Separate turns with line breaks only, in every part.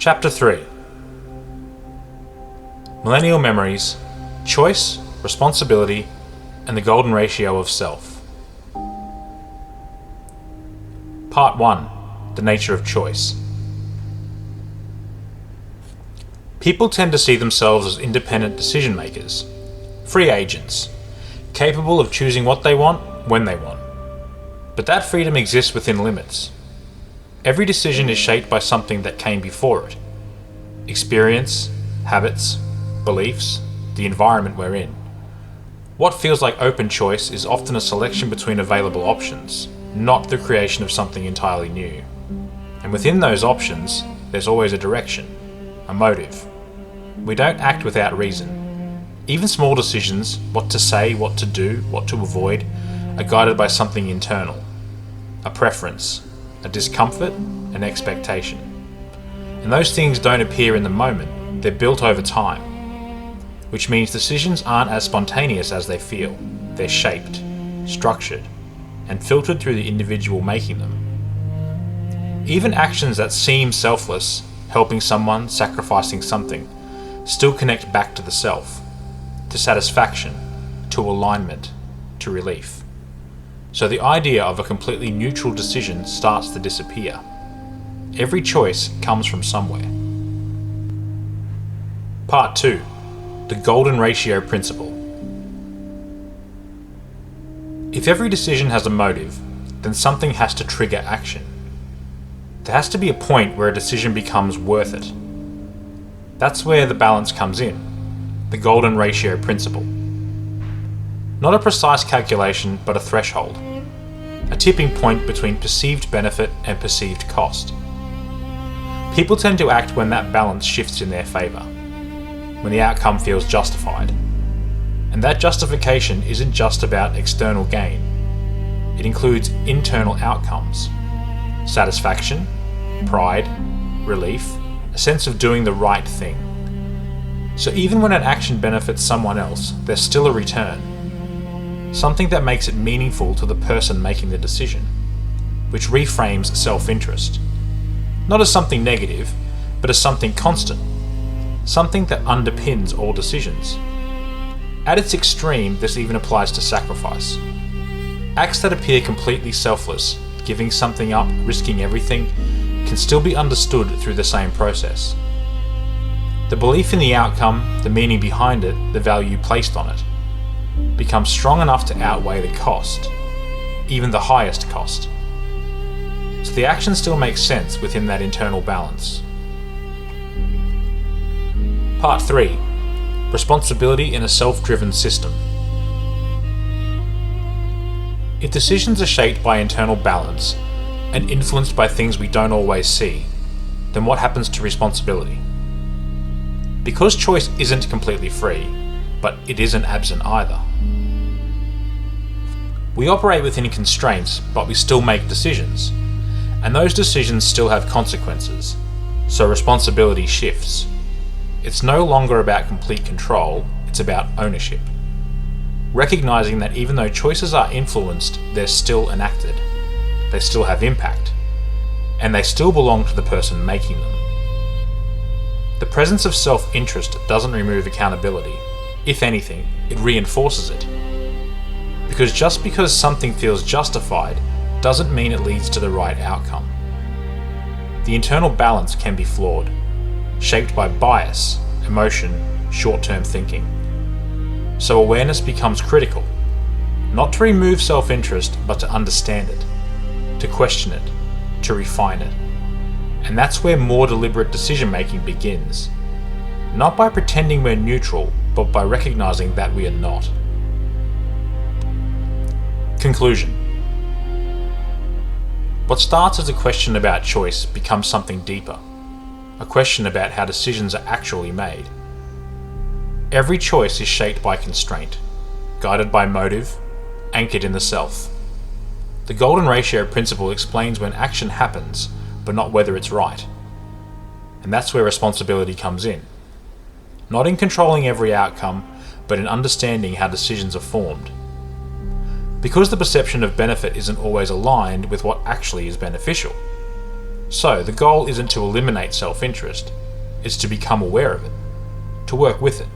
Chapter 3. Millennial Memories, Choice, Responsibility, and the Golden Ratio of Self. Part 1. The Nature of Choice. People tend to see themselves as independent decision makers, free agents, capable of choosing what they want, when they want. But that freedom exists within limits. Every decision is shaped by something that came before it. Experience, habits, beliefs, the environment we're in. What feels like open choice is often a selection between available options, not the creation of something entirely new. And within those options, there's always a direction, a motive. We don't act without reason. Even small decisions, what to say, what to do, what to avoid, are guided by something internal. A preference, a discomfort, an expectation. And those things don't appear in the moment, they're built over time. Which means decisions aren't as spontaneous as they feel. They're shaped, structured, and filtered through the individual making them. Even actions that seem selfless, helping someone, sacrificing something, still connect back to the self, to satisfaction, to alignment, to relief. So the idea of a completely neutral decision starts to disappear. Every choice comes from somewhere. Part 2. The Golden Ratio Principle. If every decision has a motive, then something has to trigger action. There has to be a point where a decision becomes worth it. That's where the balance comes in, the Golden Ratio Principle. Not a precise calculation, but a threshold. A tipping point between perceived benefit and perceived cost. People tend to act when that balance shifts in their favour, when the outcome feels justified. And that justification isn't just about external gain. It includes internal outcomes. Satisfaction, pride, relief, a sense of doing the right thing. So even when an action benefits someone else, there's still a return. Something that makes it meaningful to the person making the decision, which reframes self-interest. Not as something negative, but as something constant. Something that underpins all decisions. At its extreme, this even applies to sacrifice. Acts that appear completely selfless, giving something up, risking everything, can still be understood through the same process. The belief in the outcome, the meaning behind it, the value placed on it, becomes strong enough to outweigh the cost, even the highest cost. So the action still makes sense within that internal balance. Part 3. Responsibility in a self-driven system. If decisions are shaped by internal balance and influenced by things we don't always see, then what happens to responsibility? Because choice isn't completely free, but it isn't absent either. We operate within constraints, but we still make decisions, and those decisions still have consequences, so responsibility shifts. It's no longer about complete control, it's about ownership. Recognizing that even though choices are influenced, they're still enacted. They still have impact, and they still belong to the person making them. The presence of self-interest doesn't remove accountability. If anything, it reinforces it. Because just because something feels justified doesn't mean it leads to the right outcome. The internal balance can be flawed, shaped by bias, emotion, short-term thinking. So awareness becomes critical, not to remove self-interest, but to understand it, to question it, to refine it. And that's where more deliberate decision-making begins. Not by pretending we're neutral, but by recognizing that we are not. Conclusion. What starts as a question about choice becomes something deeper. A question about how decisions are actually made. Every choice is shaped by constraint, guided by motive, anchored in the self. The Golden Ratio Principle explains when action happens, but not whether it's right. And that's where responsibility comes in. Not in controlling every outcome, but in understanding how decisions are formed. Because the perception of benefit isn't always aligned with what actually is beneficial. So the goal isn't to eliminate self-interest, it's to become aware of it, to work with it,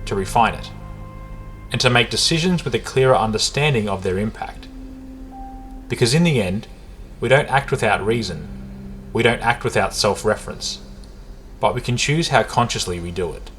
to refine it, and to make decisions with a clearer understanding of their impact. Because in the end, we don't act without reason, we don't act without self-reference, but we can choose how consciously we do it.